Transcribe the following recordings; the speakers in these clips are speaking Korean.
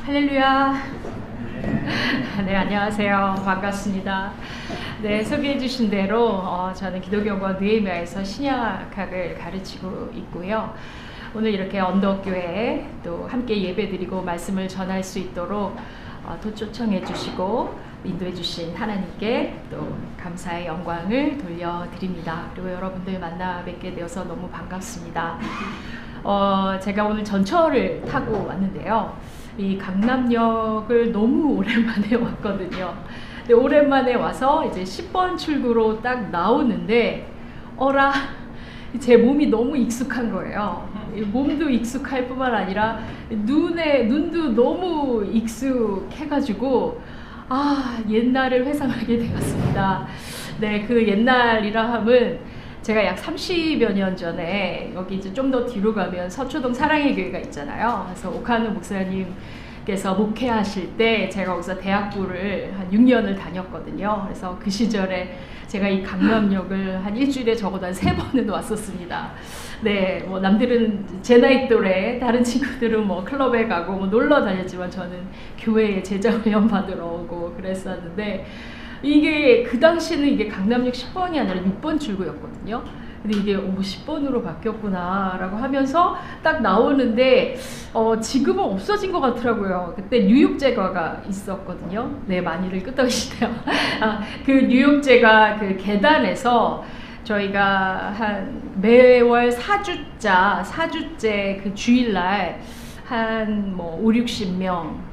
할렐루야. 네, 안녕하세요. 반갑습니다. 네, 소개해 주신 대로 저는 기독교원 느헤미야에서 신약학을 가르치고 있고요. 오늘 이렇게 언덕교회에 또 함께 예배드리고 말씀을 전할 수 있도록 또 초청해 주시고 인도해 주신 하나님께 또 감사의 영광을 돌려드립니다. 그리고 여러분들 만나 뵙게 되어서 너무 반갑습니다. 제가 오늘 전철을 타고 왔는데요. 이 강남역을 너무 오랜만에 왔거든요. 근데 오랜만에 와서 이제 10번 출구로 딱 나오는데 제 몸이 너무 익숙한 거예요. 몸도 익숙할 뿐만 아니라 눈도 너무 익숙해가지고 옛날을 회상하게 되었습니다. 네, 그 옛날이라 함은 제가 약 30여 년 전에 여기 이제 좀 더 뒤로 가면 서초동 사랑의 교회가 있잖아요. 그래서 오카노 목사님께서 목회하실 때 제가 거기서 대학부를 한 6년을 다녔거든요. 그래서 그 시절에 제가 이 강남역을 한 일주일에 적어도 한 3번은 왔었습니다. 네, 뭐 남들은 제 나이 또래, 다른 친구들은 뭐 클럽에 가고 뭐 놀러 다녔지만 저는 교회에 제자 훈련 받으러 오고 그랬었는데 이게 그 당시는 이게 강남역 10번이 아니라 6번 출구였거든요. 근데 이게 10번으로 바뀌었구나 라고 하면서 딱 나오는데 지금은 없어진 것 같더라고요. 그때 뉴욕제과가 있었거든요. 네, 많이들 끄떡이시네요. 그 뉴욕제과 그 계단에서 저희가 한 매월 4주째 그 주일날 한 뭐 5, 60명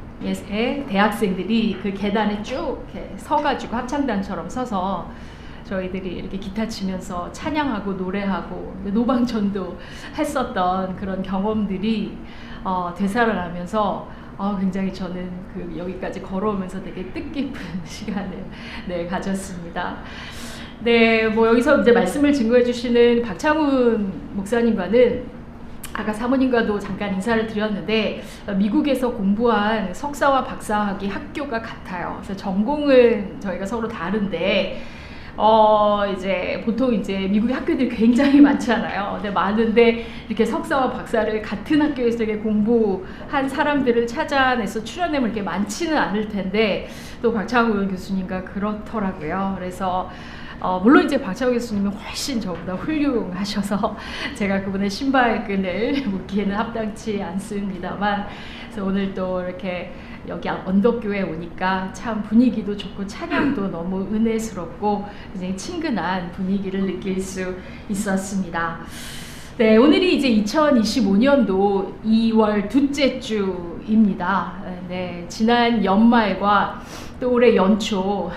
대학생들이 그 계단에 쭉 이렇게 서가지고 합창단처럼 서서 저희들이 이렇게 기타 치면서 찬양하고 노래하고 노방전도 했었던 그런 경험들이 되살아나면서 굉장히 저는 그 여기까지 걸어오면서 되게 뜻깊은 시간을 가졌습니다. 네, 뭐 여기서 이제 말씀을 증거해 주시는 박창훈 목사님과는 아까 사모님과도 잠깐 인사를 드렸는데 미국에서 공부한 석사와 박사학위 학교가 같아요. 그래서 전공은 저희가 서로 다른데 이제 보통 이제 미국의 학교들이 굉장히 많잖아요. 근데 많은데 이렇게 석사와 박사를 같은 학교에서 이렇게 공부한 사람들을 찾아내서 출연하면 이렇게 많지는 않을 텐데 또 박창훈 교수님과 그렇더라고요. 그래서 물론 이제 박창훈 교수님은 훨씬 저보다 훌륭하셔서 제가 그분의 신발끈을 묶기에는 합당치 않습니다만, 그래서 오늘 또 이렇게 여기 언덕교회에 오니까 참 분위기도 좋고 찬양도 너무 은혜스럽고 굉장히 친근한 분위기를 느낄 수 있었습니다. 네, 오늘이 이제 2025년도 2월 둘째 주입니다. 네, 지난 연말과 또 올해 연초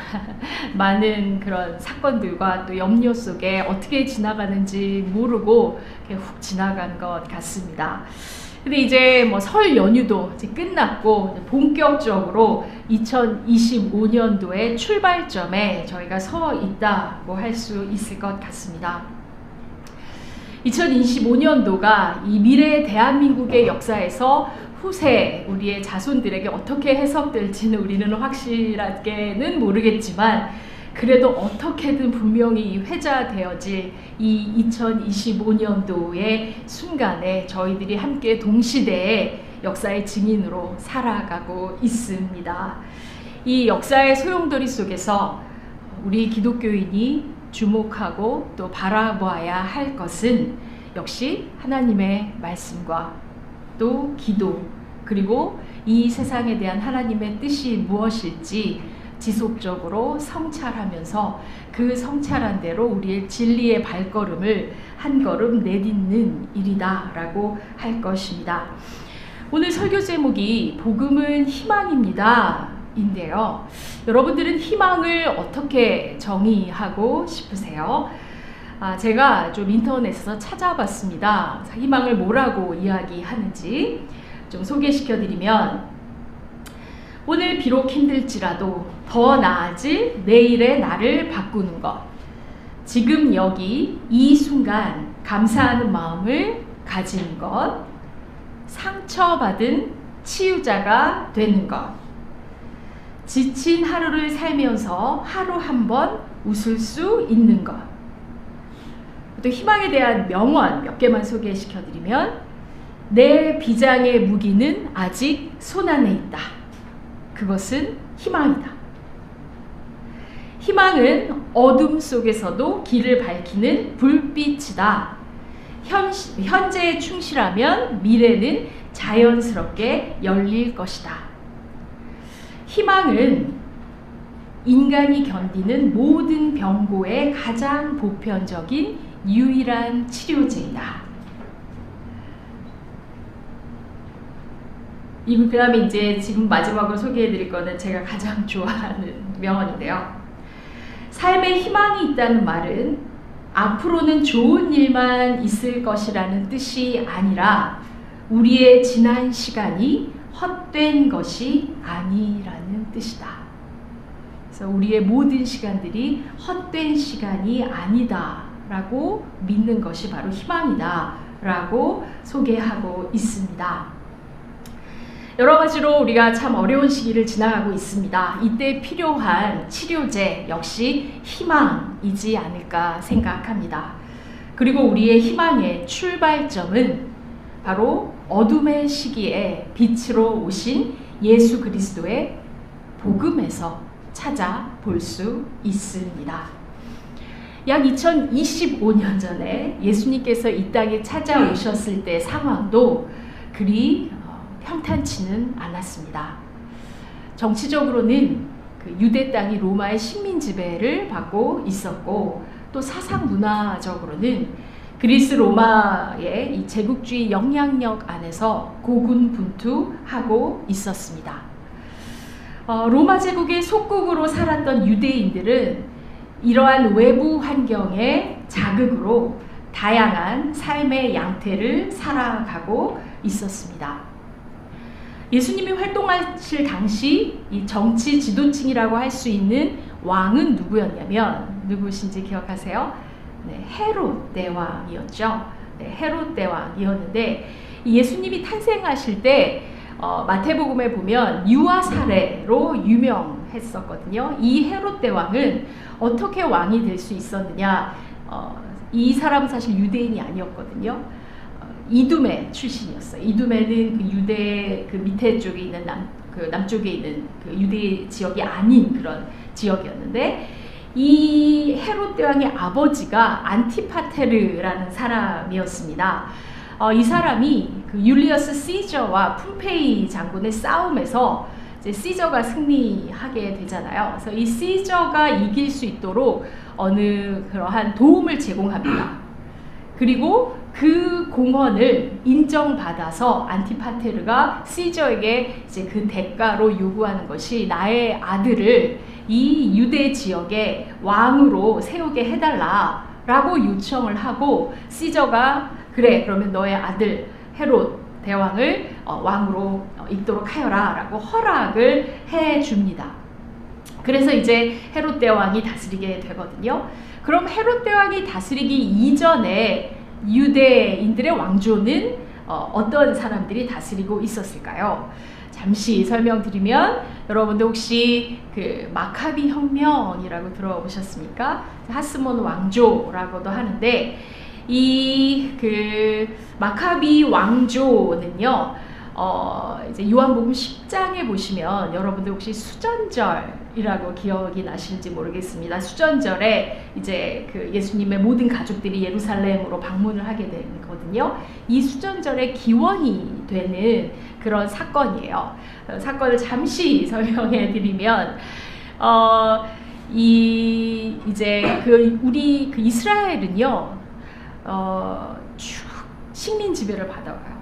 많은 그런 사건들과 또 염려 속에 어떻게 지나가는지 모르고 훅 지나간 것 같습니다. 근데 이제 뭐 설 연휴도 이제 끝났고 본격적으로 2025년도의 출발점에 저희가 서 있다고 할 수 있을 것 같습니다. 2025년도가 이 미래 대한민국의 역사에서 후세 우리의 자손들에게 어떻게 해석될지는 우리는 확실하게는 모르겠지만 그래도 어떻게든 분명히 회자되어질 이 2025년도의 순간에 저희들이 함께 동시대의 역사의 증인으로 살아가고 있습니다. 이 역사의 소용돌이 속에서 우리 기독교인이 주목하고 또 바라보아야 할 것은 역시 하나님의 말씀과 또 기도, 그리고 이 세상에 대한 하나님의 뜻이 무엇일지 지속적으로 성찰하면서 그 성찰한 대로 우리의 진리의 발걸음을 한 걸음 내딛는 일이다 라고 할 것입니다. 오늘 설교 제목이 복음은 희망입니다 인데요. 여러분들은 희망을 어떻게 정의하고 싶으세요? 제가 좀 인터넷에서 찾아봤습니다. 희망을 뭐라고 이야기하는지 좀 소개시켜드리면, 오늘 비록 힘들지라도 더 나아질 내일의 나를 바꾸는 것, 지금 여기 이 순간 감사하는 마음을 가지는 것, 상처받은 치유자가 되는 것, 지친 하루를 살면서 하루 한 번 웃을 수 있는 것. 또 희망에 대한 명언 몇 개만 소개시켜드리면, 내 비장의 무기는 아직 손안에 있다. 그것은 희망이다. 희망은 어둠 속에서도 길을 밝히는 불빛이다. 현재에 충실하면 미래는 자연스럽게 열릴 것이다. 희망은 인간이 견디는 모든 병고의 가장 보편적인 유일한 치료제이다. 그 다음에 이제 지금 마지막으로 소개해드릴 거는 제가 가장 좋아하는 명언인데요. 삶에 희망이 있다는 말은 앞으로는 좋은 일만 있을 것이라는 뜻이 아니라 우리의 지난 시간이 헛된 것이 아니라는 뜻이다. 그래서 우리의 모든 시간들이 헛된 시간이 아니다 라고 믿는 것이 바로 희망이다 라고 소개하고 있습니다. 여러 가지로 우리가 참 어려운 시기를 지나가고 있습니다. 이때 필요한 치료제 역시 희망이지 않을까 생각합니다. 그리고 우리의 희망의 출발점은 바로 어둠의 시기에 빛으로 오신 예수 그리스도의 복음에서 찾아볼 수 있습니다. 약 2025년 전에 예수님께서 이 땅에 찾아오셨을 때 상황도 그리 평탄치는 않았습니다. 정치적으로는 그 유대 땅이 로마의 식민 지배를 받고 있었고, 또 사상 문화적으로는 그리스 로마의 이 제국주의 영향력 안에서 고군분투하고 있었습니다. 로마 제국의 속국으로 살았던 유대인들은 이러한 외부 환경의 자극으로 다양한 삶의 양태를 살아가고 있었습니다. 예수님이 활동하실 당시 이 정치 지도층이라고 할 수 있는 왕은 누구였냐면, 누구신지 기억하세요? 네, 헤롯 대왕이었죠. 네, 헤롯 대왕이었는데 예수님이 탄생하실 때 마태복음에 보면 유아 사례로 유명했었거든요. 이 헤롯 대왕은 어떻게 왕이 될 수 있었느냐? 이 사람은 사실 유대인이 아니었거든요. 이두메 출신이었어요. 이두메는 그 유대 그 밑에 쪽에 있는 남쪽에 있는 그 유대 지역이 아닌 그런 지역이었는데, 이 헤롯 대왕의 아버지가 안티파테르라는 사람이었습니다. 이 사람이 그 율리어스 시저와 폼페이 장군의 싸움에서 이제 시저가 승리하게 되잖아요. 그래서 이 시저가 이길 수 있도록 어느 그러한 도움을 제공합니다. 그리고 그 공헌을 인정받아서 안티파테르가 시저에게 이제 그 대가로 요구하는 것이 나의 아들을 이 유대 지역의 왕으로 세우게 해달라라고 요청을 하고, 시저가 그래 그러면 너의 아들 헤롯 대왕을 왕으로 있도록 하여라 라고 허락을 해줍니다. 그래서 이제 헤롯 대왕이 다스리게 되거든요. 그럼 헤롯 대왕이 다스리기 이전에 유대인들의 왕조는 어떤 사람들이 다스리고 있었을까요? 잠시 설명드리면, 여러분들 혹시 그 마카비 혁명이라고 들어보셨습니까? 하스몬 왕조라고도 하는데, 이 그 마카비 왕조는요, 이제 요한복음 10장에 보시면 여러분들 혹시 수전절이라고 기억이 나실지 모르겠습니다. 수전절에 이제 그 예수님의 모든 가족들이 예루살렘으로 방문을 하게 되거든요. 이 수전절의 기원이 되는 그런 사건이에요. 사건을 잠시 설명해 드리면, 이제 우리 이스라엘은요, 쭉 식민 지배를 받아와요.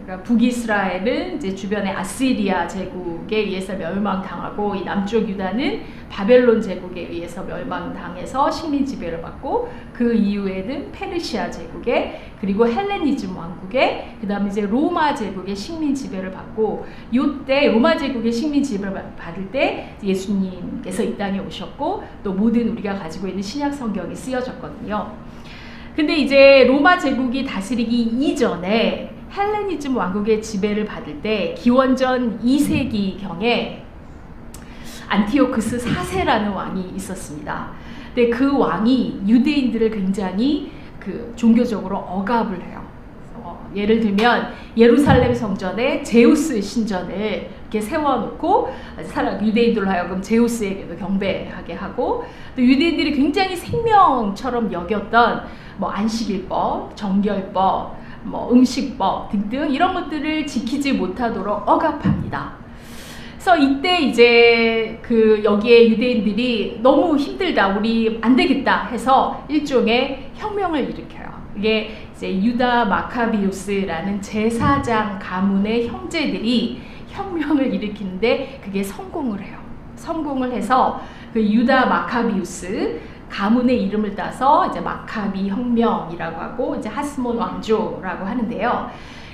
그러니까 북이스라엘은 이제 주변의 아시리아 제국에 의해서 멸망당하고, 이 남쪽 유다는 바벨론 제국에 의해서 멸망당해서 식민 지배를 받고, 그 이후에는 페르시아 제국에, 그리고 헬레니즘 왕국에, 그 다음에 이제 로마 제국의 식민 지배를 받고, 요때 로마 제국의 식민 지배를 받을 때 예수님께서 이 땅에 오셨고, 또 모든 우리가 가지고 있는 신약 성경이 쓰여졌거든요. 근데 이제 로마 제국이 다스리기 이전에 헬레니즘 왕국의 지배를 받을 때 기원전 2세기경에 안티오크스 4세라는 왕이 있었습니다. 근데 그 왕이 유대인들을 굉장히 그 종교적으로 억압을 해요. 예를 들면 예루살렘 성전에 제우스 신전을 이렇게 세워놓고 유대인들로 하여금 제우스에게도 경배하게 하고, 또 유대인들이 굉장히 생명처럼 여겼던 뭐 안식일법, 정결법, 뭐 음식법 등등 이런 것들을 지키지 못하도록 억압합니다. 그래서 이때 이제 여기에 유대인들이 너무 힘들다, 우리 안 되겠다 해서 일종의 혁명을 일으켜요. 이게 이제 유다 마카비우스라는 제사장 가문의 형제들이 혁명을 일으키는데 그게 성공을 해요. 성공을 해서 그 유다 마카비우스 가문의 이름을 따서 이제 마카비 혁명이라고 하고 이제 하스몬 왕조라고 하는데요.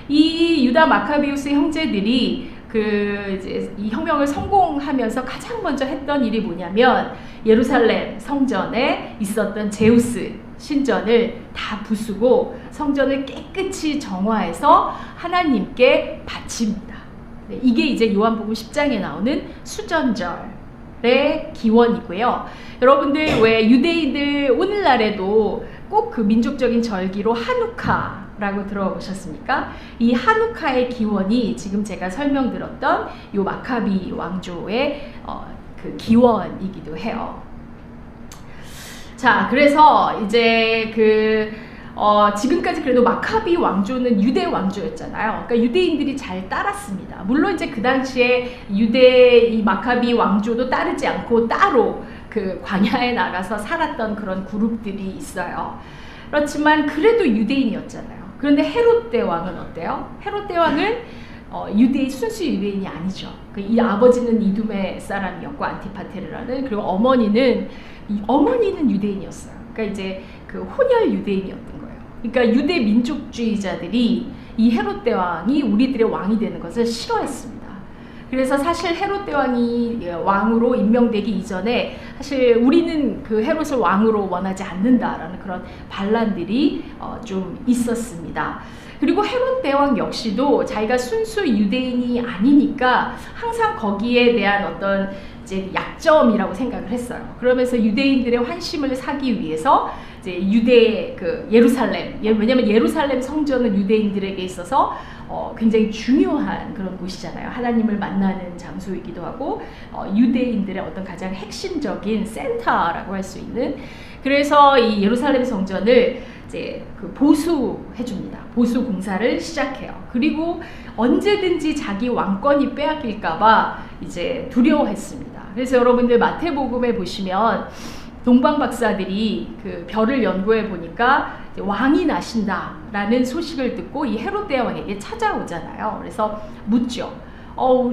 이 유다 마카비우스 형제들이 이제 이 혁명을 성공하면서 가장 먼저 했던 일이 뭐냐면 예루살렘 성전에 있었던 제우스 신전을 다 부수고 성전을 깨끗이 정화해서 하나님께 바칩니다. 네, 이게 이제 요한복음 10장에 나오는 수전절의 기원이고요. 여러분들 왜 유대인들 오늘날에도 꼭 그 민족적인 절기로 하누카라고 들어보셨습니까? 이 하누카의 기원이 지금 제가 설명드렸던 요 마카비 왕조의 그 기원이기도 해요. 자, 그래서 이제 지금까지 그래도 마카비 왕조는 유대 왕조였잖아요. 그러니까 유대인들이 잘 따랐습니다. 물론 이제 그 당시에 이 마카비 왕조도 따르지 않고 따로 그 광야에 나가서 살았던 그런 그룹들이 있어요. 그렇지만 그래도 유대인이었잖아요. 그런데 헤롯 대왕은 어때요? 헤롯 대왕은 순수 유대인이 아니죠. 이 아버지는 이두메 사람이었고 안티파테르라는, 그리고 어머니는 유대인이었어요. 그러니까 이제 그 혼혈 유대인이었던 거예요. 그러니까 유대 민족주의자들이 이 헤롯 대왕이 우리들의 왕이 되는 것을 싫어했습니다. 그래서 사실 헤롯 대왕이 왕으로 임명되기 이전에 사실 우리는 그 헤롯을 왕으로 원하지 않는다라는 그런 반란들이 좀 있었습니다. 그리고 헤롯 대왕 역시도 자기가 순수 유대인이 아니니까 항상 거기에 대한 어떤 이제 약점이라고 생각을 했어요. 그러면서 유대인들의 환심을 사기 위해서 이제 예루살렘, 왜냐면 예루살렘 성전은 유대인들에게 있어서 굉장히 중요한 그런 곳이잖아요. 하나님을 만나는 장소이기도 하고 유대인들의 어떤 가장 핵심적인 센터라고 할 수 있는, 그래서 이 예루살렘 성전을 이제 보수해 줍니다. 보수 공사를 시작해요. 그리고 언제든지 자기 왕권이 빼앗길까봐 이제 두려워했습니다. 그래서 여러분들 마태복음에 보시면 동방 박사들이 그 별을 연구해 보니까 왕이 나신다라는 소식을 듣고 이 헤롯 대왕에게 찾아오잖아요. 그래서 묻죠.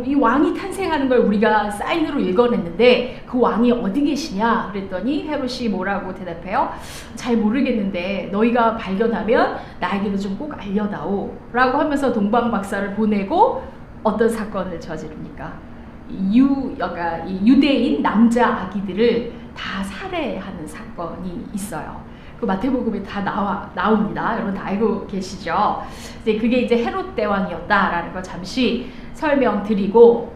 이 왕이 탄생하는 걸 우리가 사인으로 읽어냈는데 그 왕이 어디 계시냐 그랬더니 헤롯이 뭐라고 대답해요? 잘 모르겠는데 너희가 발견하면 나에게도 좀 꼭 알려다오 라고 하면서 동방 박사를 보내고 어떤 사건을 저지릅니까? 유대인 남자 아기들을 다 살해하는 사건이 있어요. 그 마태복음에 다 나옵니다. 여러분 다 알고 계시죠? 그게 이제 헤롯 대왕이었다라는 걸 잠시 설명드리고,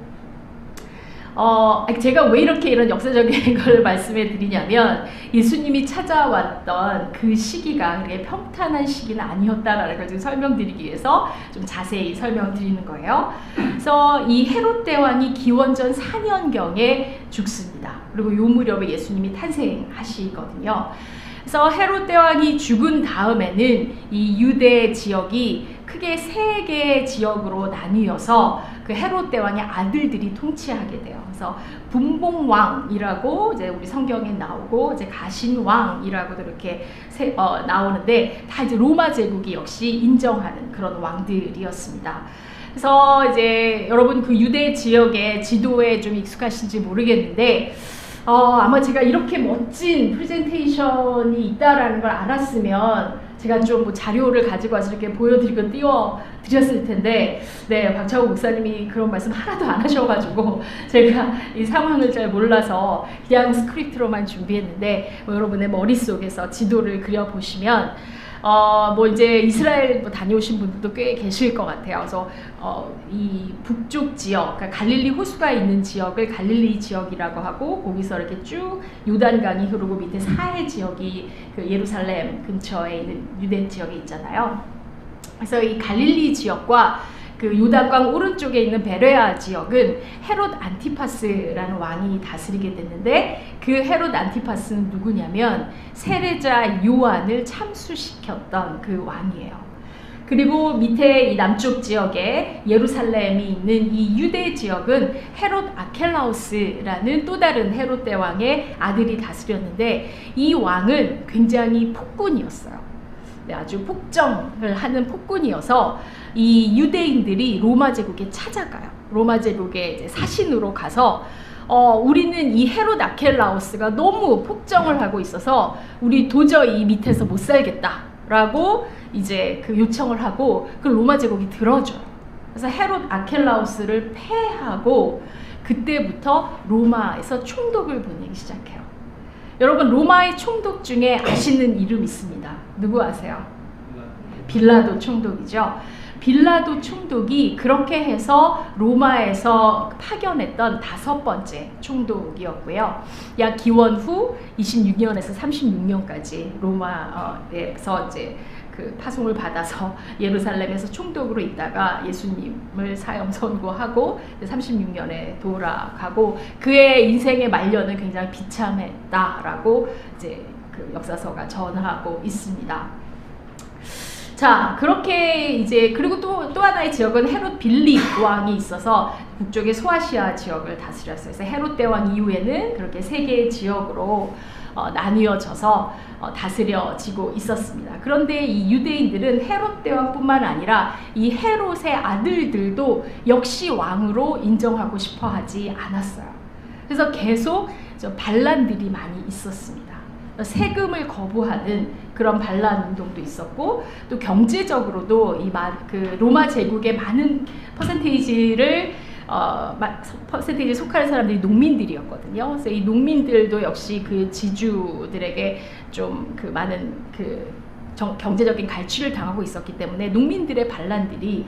제가 왜 이렇게 이런 역사적인 걸 말씀해 드리냐면 예수님이 찾아왔던 그 시기가 그렇게 평탄한 시기는 아니었다라는 걸 지금 설명드리기 위해서 좀 자세히 설명드리는 거예요. 그래서 이 헤롯 대왕이 기원전 4년경에 죽습니다. 그리고 요 무렵에 예수님이 탄생하시거든요. 그래서 헤롯 대왕이 죽은 다음에는 이 유대 지역이 크게 3개의 지역으로 나뉘어서 그 헤롯 대왕의 아들들이 통치하게 돼요. 그래서 분봉왕이라고 이제 우리 성경에 나오고 이제 가신왕이라고도 이렇게 나오는데 다 이제 로마 제국이 역시 인정하는 그런 왕들이었습니다. 그래서 이제 여러분 그 유대 지역의 지도에 좀 익숙하신지 모르겠는데 아마 제가 이렇게 멋진 프레젠테이션이 있다라는 걸 알았으면 제가 좀 뭐 자료를 가지고 와서 이렇게 보여드리고 띄워드렸을 텐데, 네, 박차고 목사님이 그런 말씀 하나도 안 하셔가지고 제가 이 상황을 잘 몰라서 그냥 스크립트로만 준비했는데, 여러분의 머릿속에서 지도를 그려보시면 이제 이스라엘 다녀오신 분들도 꽤 계실 것 같아요. 그래서 이 북쪽 지역, 그러니까 갈릴리 호수가 있는 지역을 갈릴리 지역이라고 하고, 거기서 이렇게 쭉 요단강이 흐르고 밑에 사해 지역이 그 예루살렘 근처에 있는 유대 지역에 있잖아요. 그래서 이 갈릴리 지역과 그 요단강 오른쪽에 있는 베레아 지역은 헤롯 안티파스라는 왕이 다스리게 됐는데, 그 헤롯 안티파스는 누구냐면 세례자 요한을 참수시켰던 그 왕이에요. 그리고 밑에 이 남쪽 지역에 예루살렘이 있는 이 유대 지역은 헤롯 아켈라우스라는 또 다른 헤롯 대왕의 아들이 다스렸는데, 이 왕은 굉장히 폭군이었어요. 아주 폭정을 하는 폭군이어서 이 유대인들이 로마 제국에 찾아가요. 로마 제국에 이제 사신으로 가서 우리는 이 헤롯 아켈라우스가 너무 폭정을 하고 있어서 우리 도저히 이 밑에서 못 살겠다라고 이제 그 요청을 하고, 그 로마 제국이 들어줘요. 그래서 헤롯 아켈라우스를 패하고 그때부터 로마에서 총독을 보내기 시작해요. 여러분, 로마의 총독 중에 아시는 이름 있습니다. 누구 아세요? 빌라도 총독이죠. 빌라도 총독이 그렇게 해서 로마에서 파견했던 5번째 총독이었고요. 약 기원 후 26년에서 36년까지 로마에서 이제 그 파송을 받아서 예루살렘에서 총독으로 있다가 예수님을 사형 선고하고 36년에 돌아가고, 그의 인생의 말년은 굉장히 비참했다라고 이제 그 역사서가 전하고 있습니다. 자, 그렇게 이제 그리고 또 하나의 지역은 헤롯 빌립 왕이 있어서 북쪽의 소아시아 지역을 다스렸어요. 그래서 헤롯 대왕 이후에는 그렇게 3개의 지역으로 나뉘어져서 다스려지고 있었습니다. 그런데 이 유대인들은 헤롯 대왕뿐만 아니라 이 헤롯의 아들들도 역시 왕으로 인정하고 싶어 하지 않았어요. 그래서 계속 반란들이 많이 있었습니다. 세금을 거부하는 그런 반란 운동도 있었고, 또 경제적으로도 그 로마 제국의 많은 퍼센테이지에 속하는 사람들이 농민들이었거든요. 그래서 이 농민들도 역시 그 지주들에게 좀 그 많은 그 경제적인 갈취를 당하고 있었기 때문에 농민들의 반란들이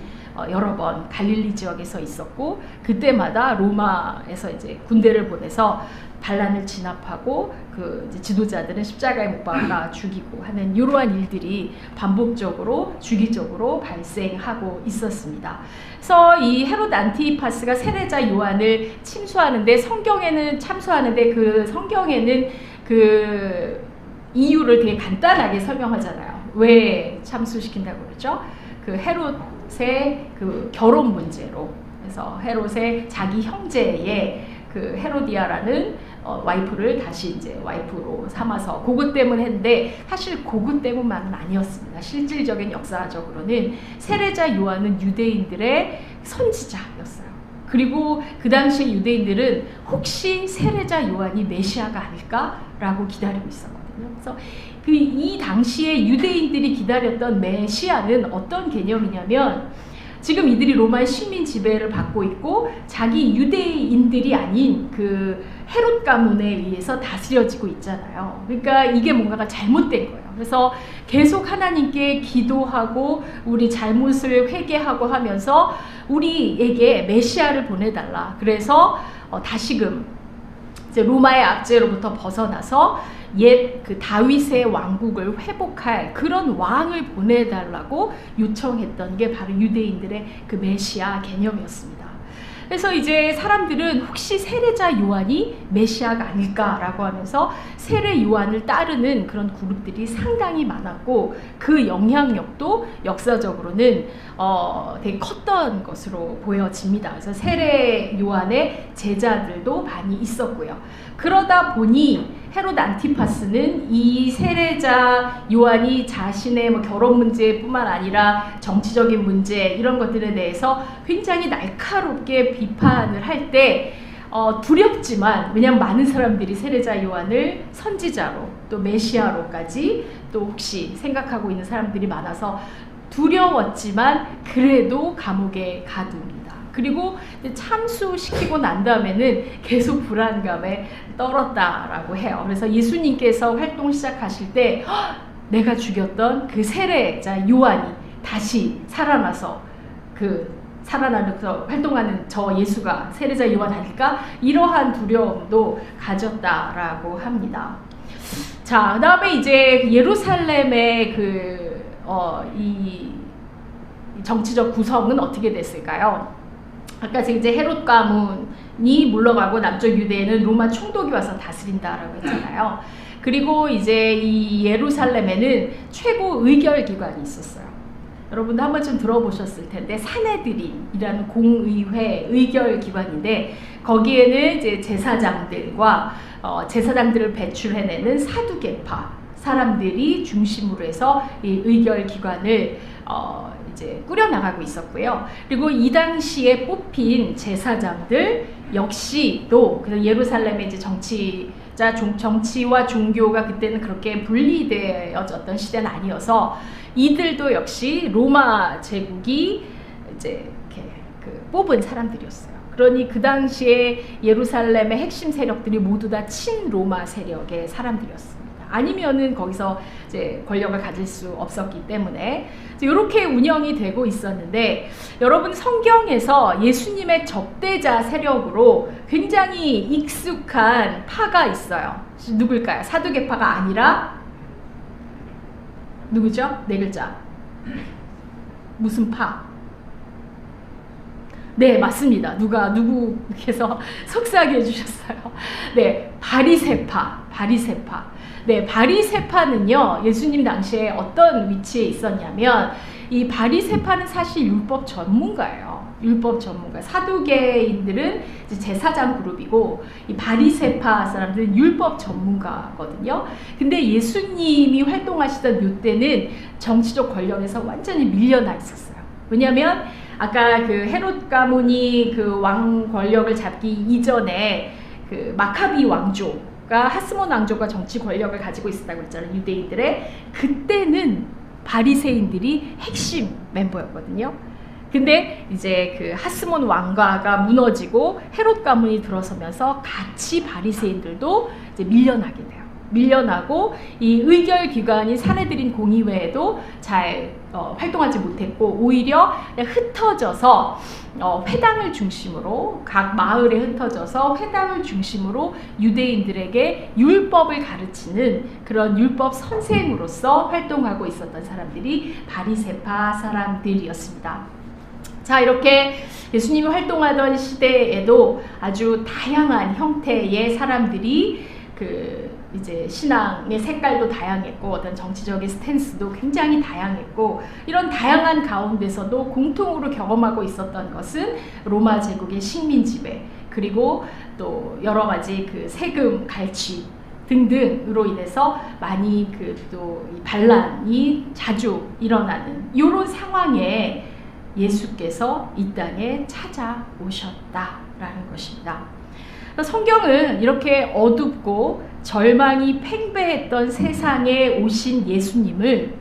여러 번 갈릴리 지역에서 있었고, 그때마다 로마에서 이제 군대를 보내서 반란을 진압하고 그 이제 지도자들은 십자가에 못 박아 죽이고 하는 이러한 일들이 반복적으로 주기적으로 발생하고 있었습니다. 그래서 이 헤롯 안티파스가 세례자 요한을 침수하는데, 성경에는 참수하는데 그 성경에는 그 이유를 되게 간단하게 설명하잖아요. 왜 참수시킨다고 그러죠? 그 헤롯의 그 결혼 문제로, 그래서 헤롯의 자기 형제의 그 헤로디아라는 와이프를 다시 이제 와이프로 삼아서 그것 때문에 했는데, 사실 그것 때문만은 아니었습니다. 실질적인 역사적으로는 세례자 요한은 유대인들의 선지자였어요. 그리고 그 당시 유대인들은 혹시 세례자 요한이 메시아가 아닐까라고 기다리고 있었거든요. 그래서 이 당시에 유대인들이 기다렸던 메시아는 어떤 개념이냐면, 지금 이들이 로마의 식민 지배를 받고 있고 자기 유대인들이 아닌 그 헤롯 가문에 의해서 다스려지고 있잖아요. 그러니까 이게 뭔가가 잘못된 거예요. 그래서 계속 하나님께 기도하고 우리 잘못을 회개하고 하면서 우리에게 메시아를 보내달라. 그래서 다시금 이제 로마의 압제로부터 벗어나서 옛 그 다윗의 왕국을 회복할 그런 왕을 보내달라고 요청했던 게 바로 유대인들의 그 메시아 개념이었습니다. 그래서 이제 사람들은 혹시 세례자 요한이 메시아가 아닐까라고 하면서 세례 요한을 따르는 그런 그룹들이 상당히 많았고, 그 영향력도 역사적으로는 되게 컸던 것으로 보여집니다. 그래서 세례 요한의 제자들도 많이 있었고요. 그러다 보니 헤롯 안티파스는 이 세례자 요한이 자신의 뭐 결혼 문제뿐만 아니라 정치적인 문제 이런 것들에 대해서 굉장히 날카롭게 비판을 할 때 두렵지만, 왜냐하면 많은 사람들이 세례자 요한을 선지자로 또 메시아로까지 또 혹시 생각하고 있는 사람들이 많아서 두려웠지만 그래도 감옥에 가둡니다. 그리고 참수시키고 난 다음에는 계속 불안감에 떨었다라고 해요. 그래서 예수님께서 활동 시작하실 때 내가 죽였던 그 세례자 요한이 다시 살아나서 살아나서 활동하는 저 예수가 세례자 요한 아닐까? 이러한 두려움도 가졌다라고 합니다. 자, 그다음에 이제 예루살렘의 정치적 구성은 어떻게 됐을까요? 아까 이제 헤롯 가문이 물러가고 남쪽 유대에는 로마 총독이 와서 다스린다라고 했잖아요. 그리고 이제 이 예루살렘에는 최고 의결 기관이 있었어요. 여러분도 한 번쯤 들어보셨을 텐데 산헤드린이라는 공의회 의결 기관인데 거기에는 이제 제사장들과 제사장들을 배출해내는 사두개파 사람들이 중심으로 해서 이 의결 기관을 이제 꾸려나가고 있었고요. 그리고 이 당시에 뽑힌 제사장들 역시 또 예루살렘의 이제 정치와 종교가 그때는 그렇게 분리되어졌던 시대는 아니어서 이들도 역시 로마 제국이 이제 이렇게 뽑은 사람들이었어요. 그러니 그 당시에 예루살렘의 핵심 세력들이 모두 다 친로마 세력의 사람들이었습니다. 아니면은 거기서 이제 권력을 가질 수 없었기 때문에 이렇게 운영이 되고 있었는데 여러분 성경에서 예수님의 적대자 세력으로 굉장히 익숙한 파가 있어요. 누굴까요? 사두개파가 아니라 누구죠? 네 글자. 무슨 파? 네, 맞습니다. 누구께서 속삭여 해주셨어요. 네, 바리새파. 네, 바리새파는요, 예수님 당시에 어떤 위치에 있었냐면, 이 바리새파는 사실 율법 전문가예요. 율법 전문가. 사두개인들은 제사장 그룹이고, 이 바리새파 사람들은 율법 전문가거든요. 근데 예수님이 활동하시던 이때는 정치적 권력에서 완전히 밀려나 있었어요. 왜냐면, 아까 그 헤롯 가문이 그 왕 권력을 잡기 이전에 그 마카비 왕조가 하스몬 왕조가 정치 권력을 가지고 있었다고 했잖아요. 유대인들의. 그때는 바리새인들이 핵심 멤버였거든요. 근데 이제 그 하스몬 왕가가 무너지고 헤롯 가문이 들어서면서 같이 바리새인들도 이제 밀려나게 돼요. 밀려나고 이 의결 기관이 산헤드린 공의회에도 잘 활동하지 못했고 오히려 그냥 흩어져서 회당을 중심으로 각 마을에 흩어져서 회당을 중심으로 유대인들에게 율법을 가르치는 그런 율법 선생으로서 활동하고 있었던 사람들이 바리새파 사람들이었습니다. 자, 이렇게 예수님이 활동하던 시대에도 아주 다양한 형태의 사람들이 이제 신앙의 색깔도 다양했고 어떤 정치적인 스탠스도 굉장히 다양했고 이런 다양한 가운데서도 공통으로 경험하고 있었던 것은 로마 제국의 식민 지배 그리고 또 여러 가지 그 세금 갈취 등등으로 인해서 많이 또 반란이 자주 일어나는 이런 상황에 예수께서 이 땅에 찾아오셨다라는 것입니다. 성경은 이렇게 어둡고 절망이 팽배했던 세상에 오신 예수님을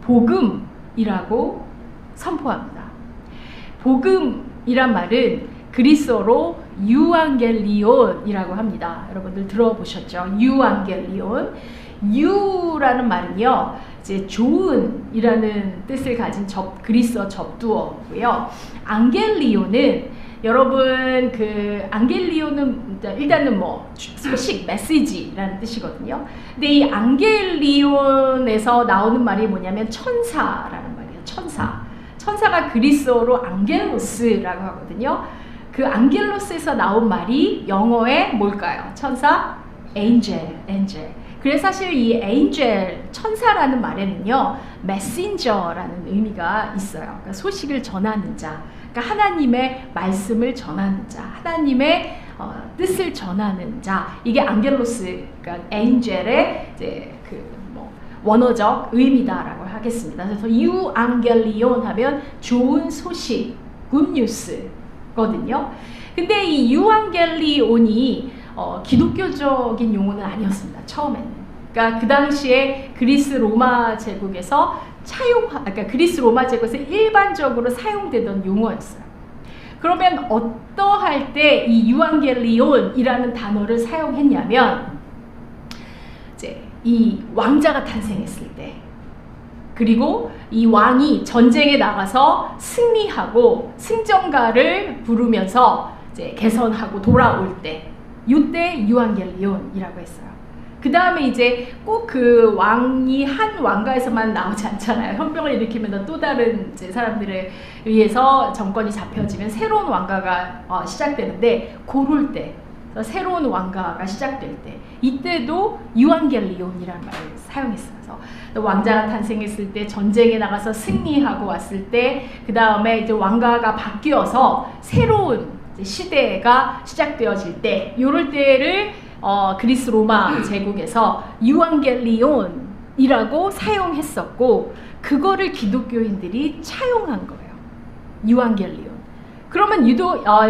복음이라고 선포합니다. 복음이란 말은 그리스어로 유앙겔리온이라고 합니다. 여러분들 들어보셨죠? 유앙겔리온. 유라는 말은요, 이제 좋은이라는 뜻을 가진 그리스어 접두어고요. 앙겔리온은 여러분 앙겔리온은 일단은 소식, 메시지라는 뜻이거든요. 근데 이 앙겔리온에서 나오는 말이 뭐냐면 천사라는 말이에요. 천사가 그리스어로 앙겔로스라고 하거든요. 그 앙겔로스에서 나온 말이 영어에 뭘까요? 천사? angel. 그래서 사실 이 angel, 천사라는 말에는요, messenger라는 의미가 있어요. 그러니까 소식을 전하는 자. 그러니까 하나님의 말씀을 전하는 자, 하나님의 뜻을 전하는 자, 이게 앙겔로스, 그러니까 엔젤의 이제 원어적 의미다라고 하겠습니다. 그래서 유앙겔리온 하면 좋은 소식, 굿뉴스거든요. 근데 이 유앙겔리온이 기독교적인 용어는 아니었습니다. 처음에는. 그러니까 그 당시에 그리스 로마 제국에서 그러니까 그리스 로마 제국에서 일반적으로 사용되던 용어였어요. 그러면 어떠할 때 이 유앙겔리온이라는 단어를 사용했냐면 이제 이 왕자가 탄생했을 때 그리고 이 왕이 전쟁에 나가서 승리하고 승전가를 부르면서 이제 개선하고 돌아올 때 이때 유앙겔리온이라고 했어요. 그 다음에 이제 꼭 그 왕이 한 왕가에서만 나오지 않잖아요. 헌병을 일으키면 또 다른 이제 사람들에 의해서 정권이 잡혀지면 새로운 왕가가 시작되는데, 고를 때, 새로운 왕가가 시작될 때, 이때도 유앙겔리온이라는 말을 사용했어요. 그래서 왕자가 탄생했을 때, 전쟁에 나가서 승리하고 왔을 때, 그 다음에 이제 왕가가 바뀌어서 새로운 시대가 시작되어질 때, 요럴 때를 그리스 로마 제국에서 유앙겔리온이라고 사용했었고, 그거를 기독교인들이 차용한 거예요. 유앙겔리온. 그러면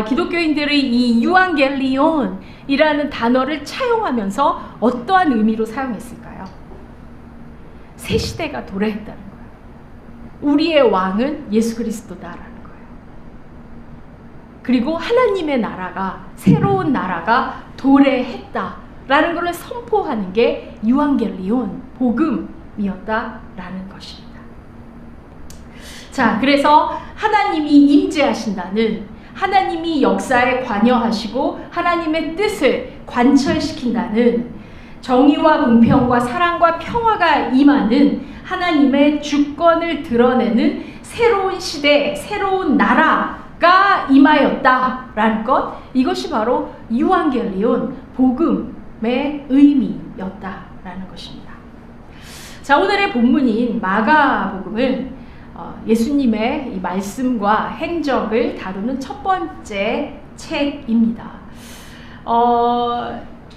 기독교인들이 이 유앙겔리온이라는 단어를 차용하면서 어떠한 의미로 사용했을까요? 새 시대가 도래했다는 거예요. 우리의 왕은 예수 그리스도다라는 거예요. 그리고 하나님의 나라가, 새로운 나라가 도래했다라는 것을 선포하는 게 유앙겔리온, 복음이었다라는 것입니다. 자, 그래서 하나님이 임재하신다는, 하나님이 역사에 관여하시고 하나님의 뜻을 관철시킨다는, 정의와 공평과 사랑과 평화가 임하는 하나님의 주권을 드러내는 새로운 시대, 새로운 나라가 임하였다라는 것, 이것이 바로 유앙겔리온, 복음의 의미였다라는 것입니다. 자, 오늘의 본문인 마가복음은 예수님의 이 말씀과 행적을 다루는 첫 번째 책입니다.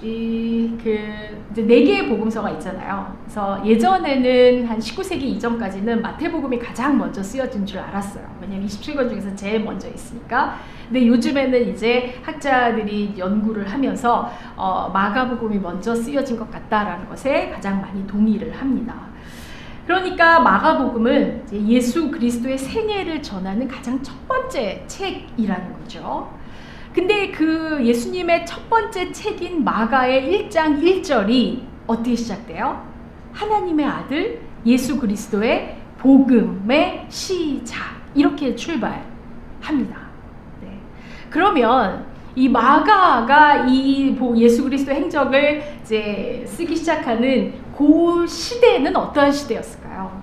이제 4개의 복음서가 있잖아요. 그래서 예전에는 한 19세기 이전까지는 마태복음이 가장 먼저 쓰여진 줄 알았어요. 왜냐면 27권 중에서 제일 먼저 있으니까. 근데 요즘에는 이제 학자들이 연구를 하면서 마가복음이 먼저 쓰여진 것 같다라는 것에 가장 많이 동의를 합니다. 그러니까 마가복음은 이제 예수 그리스도의 생애를 전하는 가장 첫 번째 책이라는 거죠. 근데 그 예수님의 첫 번째 책인 마가의 1장 1절이 어떻게 시작돼요? 하나님의 아들 예수 그리스도의 복음의 시작, 이렇게 출발합니다. 네. 그러면 이 마가가 이 예수 그리스도의 행적을 이제 쓰기 시작하는 그 시대는 어떠한 시대였을까요?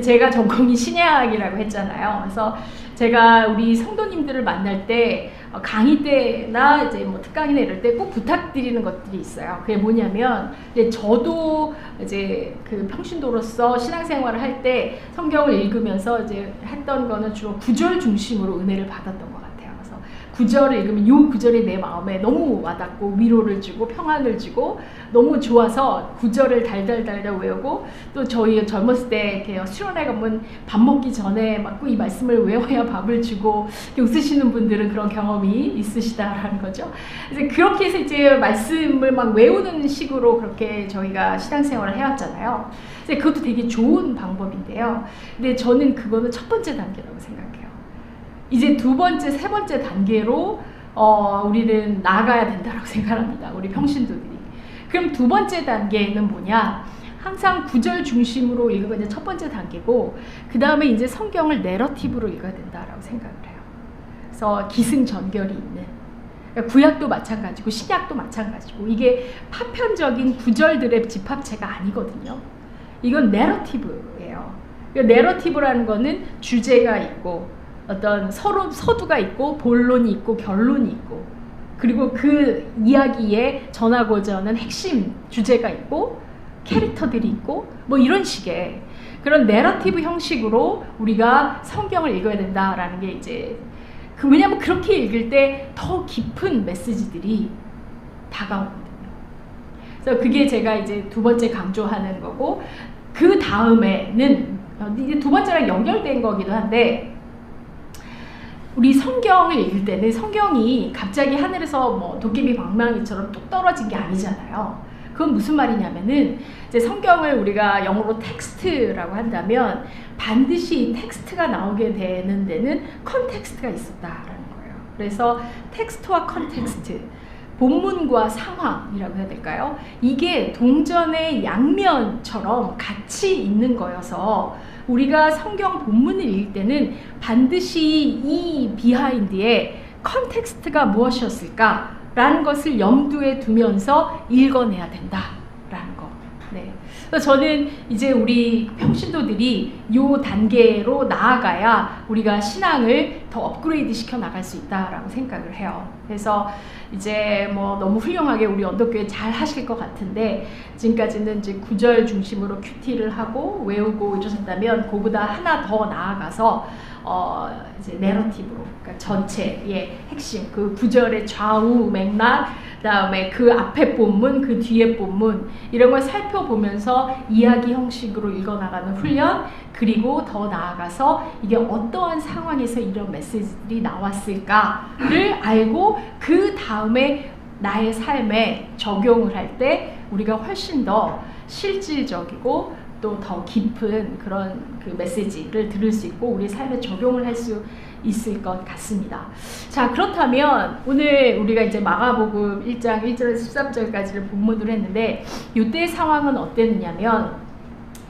제가 전공이 신약이라고 했잖아요. 그래서 제가 우리 성도님들을 만날 때 강의 때나 이제 뭐 특강이나 이럴 때 꼭 부탁드리는 것들이 있어요. 그게 뭐냐면, 이제 저도 이제 그 평신도로서 신앙생활을 할 때 성경을 읽으면서 이제 했던 거는 주로 구절 중심으로 은혜를 받았던 것 같아요. 그래서 구절을 읽으면 요 구절이 내 마음에 너무 와닿고 위로를 주고 평안을 주고 너무 좋아서 구절을 달달달달 외우고, 또 저희 젊었을 때 이렇게 수련회 가면 밥 먹기 전에 막 이 말씀을 외워야 밥을 주고 웃으시는 분들은 그런 경험이 있으시다라는 거죠. 그래서 그렇게 해서 이제 말씀을 막 외우는 식으로 그렇게 저희가 신앙생활을 해왔잖아요. 그래서 그것도 되게 좋은 방법인데요. 근데 저는 그거는 첫 번째 단계라고 생각해요. 이제 두 번째, 세 번째 단계로 우리는 나아가야 된다고 생각합니다. 우리 평신도들이. 그럼 두 번째 단계는 뭐냐? 항상 구절 중심으로 읽는 게 첫 번째 단계고, 그 다음에 이제 성경을 내러티브로 읽어야 된다라고 생각을 해요. 그래서 기승전결이 있는, 그러니까 구약도 마찬가지고 신약도 마찬가지고, 이게 파편적인 구절들의 집합체가 아니거든요. 이건 내러티브예요. 내러티브라는 거는 주제가 있고 어떤 서두가 있고 본론이 있고 결론이 있고, 그리고 그 이야기에 전하고자 하는 핵심 주제가 있고 캐릭터들이 있고, 뭐 이런 식의 그런 내러티브 형식으로 우리가 성경을 읽어야 된다라는 게 이제 왜냐하면 그렇게 읽을 때 더 깊은 메시지들이 다가오거든요. 그래서 그게 제가 이제 두 번째 강조하는 거고, 그 다음에는 이제 두 번째랑 연결된 거기도 한데, 우리 성경을 읽을 때는 성경이 갑자기 하늘에서 뭐 도깨비 방망이처럼 뚝 떨어진 게 아니잖아요. 그건 무슨 말이냐면은, 이제 성경을 우리가 영어로 텍스트라고 한다면 반드시 텍스트가 나오게 되는 데는 컨텍스트가 있었다라는 거예요. 그래서 텍스트와 컨텍스트, 본문과 상황이라고 해야 될까요? 이게 동전의 양면처럼 같이 있는 거여서 우리가 성경 본문을 읽을 때는 반드시 이 비하인드에 컨텍스트가 무엇이었을까? 라는 것을 염두에 두면서 읽어내야 된다 네. 그래서 저는 이제 우리 평신도들이 요 단계로 나아가야 우리가 신앙을 더 업그레이드 시켜 나갈 수 있다라고 생각을 해요. 그래서 이제 뭐 너무 훌륭하게 우리 언덕교회 잘 하실 것 같은데, 지금까지는 이제 구절 중심으로 큐티를 하고 외우고 이러셨다면, 그보다 하나 더 나아가서 이제 내러티브로, 그러니까 전체의 핵심, 그 구절의 좌우 맥락, 그다음에 그 앞에 본문, 그 뒤에 본문, 이런 걸 살펴보면서 이야기 형식으로 읽어나가는 훈련, 그리고 더 나아가서 이게 어떠한 상황에서 이런 메시지들이 나왔을까를 알고 그 다음에 나의 삶에 적용을 할 때 우리가 훨씬 더 실질적이고 또 더 깊은 그런 그 메시지를 들을 수 있고 우리 삶에 적용을 할 수 있을 것 같습니다. 자, 그렇다면 오늘 우리가 이제 마가복음 1장 1절에서 13절까지를 본문으로 했는데, 이때 상황은 어땠느냐면,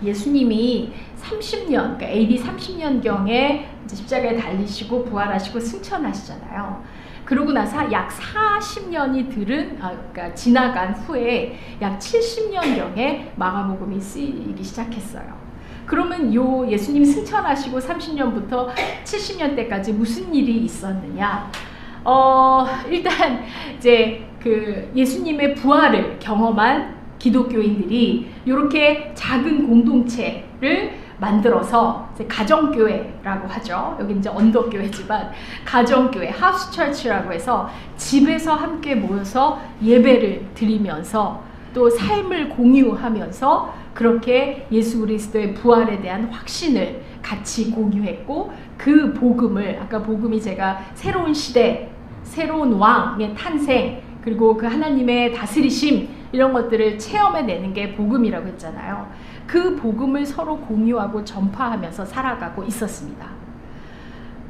예수님이 30년, 그러니까 AD 30년경에 십자가에 달리시고 부활하시고 승천하시잖아요. 그러고 나서 약 40년이 그러니까 지나간 후에 약 70년경에 마가복음이 쓰이기 시작했어요. 그러면 요 예수님이 승천하시고 30년부터 70년 때까지 무슨 일이 있었느냐? 일단 이제 그 예수님의 부활을 경험한 기독교인들이 이렇게 작은 공동체를 만들어서 이제 가정교회라고 하죠. 여기 이제 언덕교회지만 가정교회, 하우스처치라고 해서 집에서 함께 모여서 예배를 드리면서 또 삶을 공유하면서 그렇게 예수 그리스도의 부활에 대한 확신을 같이 공유했고, 그 복음을, 아까 복음이 제가 새로운 시대, 새로운 왕의 탄생, 그리고 그 하나님의 다스리심, 이런 것들을 체험해내는 게 복음이라고 했잖아요. 그 복음을 서로 공유하고 전파하면서 살아가고 있었습니다.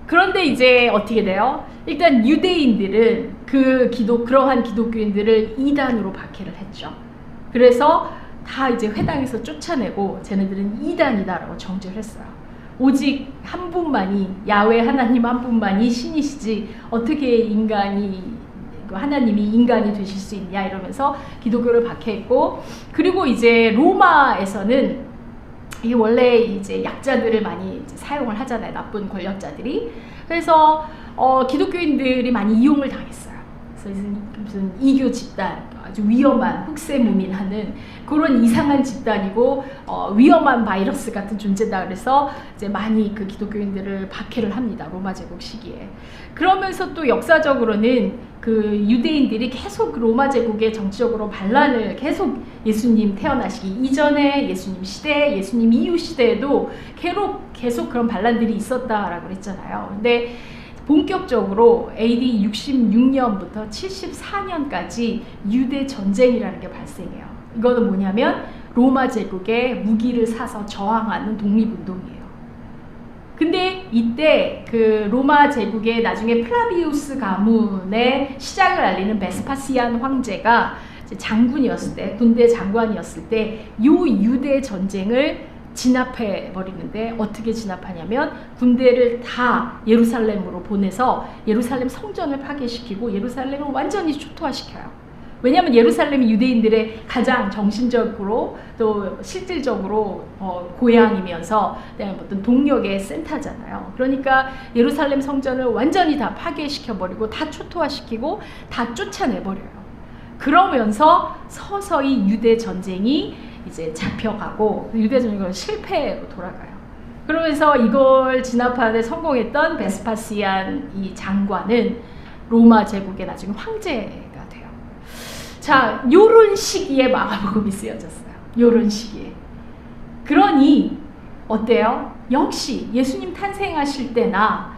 그런데 이제 어떻게 돼요? 일단 유대인들은 그러한 기독교인들을 이단으로 박해를 했죠. 그래서 다 이제 회당에서 쫓아내고 쟤네들은 이단이다라고 정죄를 했어요. 오직 한 분만이, 야훼 하나님 한 분만이 신이시지 어떻게 하나님이 인간이 되실 수 있냐 이러면서 기독교를 박해했고, 그리고 이제 로마에서는 이 원래 이제 약자들을 많이 이제 사용을 하잖아요. 나쁜 권력자들이. 그래서 기독교인들이 많이 이용을 당했어요. 그래서 무슨 이교 집단, 아주 위험한 흑세무민하는 그런 이상한 집단이고 위험한 바이러스 같은 존재다. 그래서 이제 많이 그 기독교인들을 박해를 합니다. 로마 제국 시기에. 그러면서 또 역사적으로는 그 유대인들이 계속 로마 제국의 정치적으로 반란을 계속 예수님 태어나시기 이전에, 예수님 시대, 예수님 이후 시대에도 계속 그런 반란들이 있었다라고 그랬잖아요. 근데 본격적으로 AD 66년부터 74년까지 유대 전쟁이라는 게 발생해요. 이거는 뭐냐면 로마 제국에 무기를 사서 저항하는 독립운동이에요. 근데 이때 그 로마 제국의 나중에 플라비우스 가문의 시작을 알리는 베스파시안 황제가 장군이었을 때, 군대 장관이었을 때 요 유대 전쟁을 진압해 버리는데, 어떻게 진압하냐면 군대를 다 예루살렘으로 보내서 예루살렘 성전을 파괴시키고 예루살렘을 완전히 초토화시켜요. 왜냐하면 예루살렘이 유대인들의 가장 정신적으로 또 실질적으로 고향이면서 어떤 동력의 센터잖아요. 그러니까 예루살렘 성전을 완전히 다 파괴시켜버리고 다 초토화시키고 다 쫓아내버려요. 그러면서 서서히 유대 전쟁이 이제 잡혀가고 유대 전쟁은 실패로 돌아가요. 그러면서 이걸 진압하는 데 성공했던 베스파시안 이 장관은 로마 제국의 나중에 황제가 돼요. 자, 요런 시기에 마가복음이 쓰여졌어요. 요런 시기에. 그러니 어때요? 역시 예수님 탄생하실 때나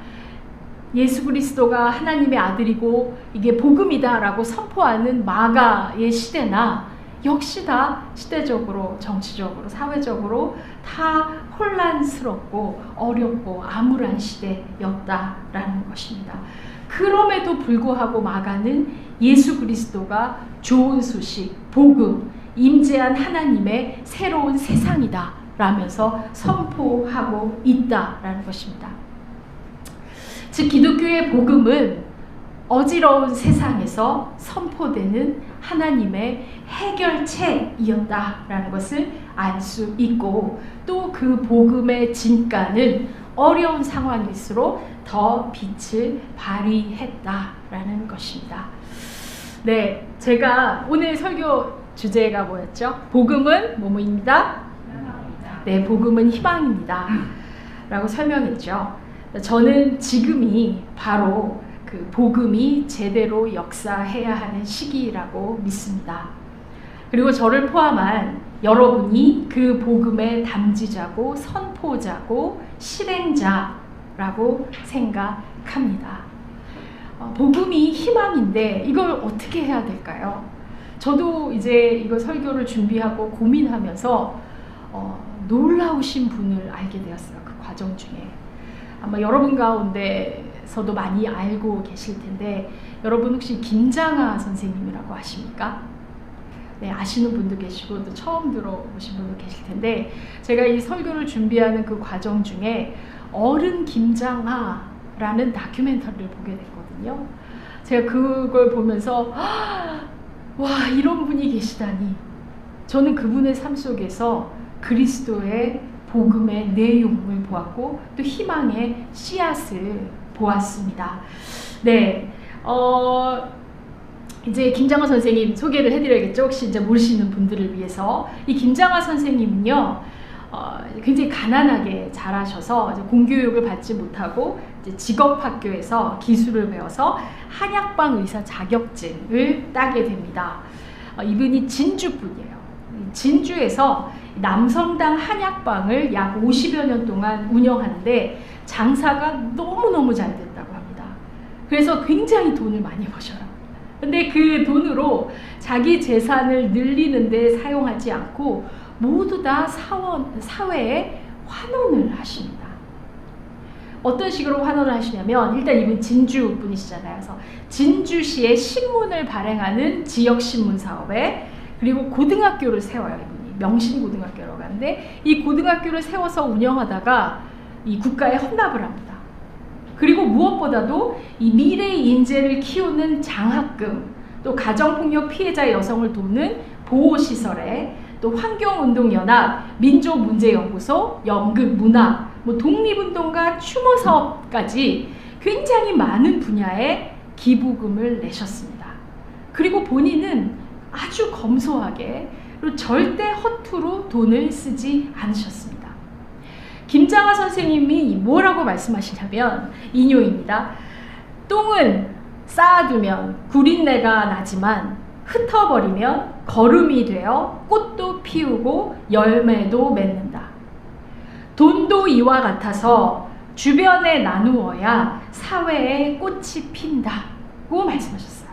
예수 그리스도가 하나님의 아들이고 이게 복음이다라고 선포하는 마가의 시대나 역시 다 시대적으로, 정치적으로, 사회적으로 다 혼란스럽고 어렵고 암울한 시대였다라는 것입니다. 그럼에도 불구하고 마가는 예수 그리스도가 좋은 소식, 복음, 임재한 하나님의 새로운 세상이다 라면서 선포하고 있다라는 것입니다. 즉 기독교의 복음은 어지러운 세상에서 선포되는 하나님의 해결책이었다라는 것을 알 수 있고, 또 그 복음의 진가는 어려운 상황일수록 더 빛을 발휘했다라는 것입니다. 네, 제가 오늘 설교 주제가 뭐였죠? 복음은 뭐뭐입니다? 네, 복음은 희망입니다 라고 설명했죠. 저는 지금이 바로 그 복음이 제대로 역사해야 하는 시기라고 믿습니다. 그리고 저를 포함한 여러분이 그 복음의 담지자고 선포자고 실행자라고 생각합니다. 복음이 희망인데 이걸 어떻게 해야 될까요? 저도 이제 이거 설교를 준비하고 고민하면서 놀라우신 분을 알게 되었어요. 그 과정 중에. 아마 여러분 가운데서도 많이 알고 계실 텐데, 여러분 혹시 김장하 선생님이라고 아십니까? 네, 아시는 분도 계시고 또 처음 들어보신 분도 계실 텐데, 제가 이 설교를 준비하는 그 과정 중에 어른 김장하라는 다큐멘터리를 보게 됐거든요. 제가 그걸 보면서 와, 이런 분이 계시다니. 저는 그분의 삶 속에서 그리스도의 복음의 내용을 보았고 또 희망의 씨앗을 보았습니다. 네, 이제 김장하 선생님 소개를 해드려야겠죠. 혹시 이제 모르시는 분들을 위해서. 이 김장하 선생님은요, 굉장히 가난하게 자라셔서 공교육을 받지 못하고 이제 직업학교에서 기술을 배워서 한약방 의사 자격증을 따게 됩니다. 이분이 진주 분이에요. 진주에서 남성당 한약방을 약 50여 년 동안 운영하는데 장사가 너무너무 잘 됐다고 합니다. 그래서 굉장히 돈을 많이 버셔요. 근데 그 돈으로 자기 재산을 늘리는 데 사용하지 않고 모두 다 사회에 환원을 하십니다. 어떤 식으로 환원을 하시냐면, 일단 이분 진주 분이시잖아요. 그래서 진주시에 신문을 발행하는 지역신문 사업에, 그리고 고등학교를 세워요. 이분이 명신고등학교라고 하는데, 이 고등학교를 세워서 운영하다가 이 국가에 헌납을 합니다. 그리고 무엇보다도 이 미래 인재를 키우는 장학금, 또 가정폭력 피해자 여성을 돕는 보호시설에, 또 환경운동연합, 민족문제연구소, 연극문화, 독립운동가 추모사업까지 굉장히 많은 분야에 기부금을 내셨습니다. 그리고 본인은 아주 검소하게, 그리고 절대 허투루 돈을 쓰지 않으셨습니다. 김장하 선생님이 뭐라고 말씀하시냐면, 인용입니다. 똥은 쌓아두면 구린내가 나지만 흩어버리면 거름이 되어 꽃도 피우고 열매도 맺는다. 돈도 이와 같아서 주변에 나누어야 사회에 꽃이 핀다고 말씀하셨어요.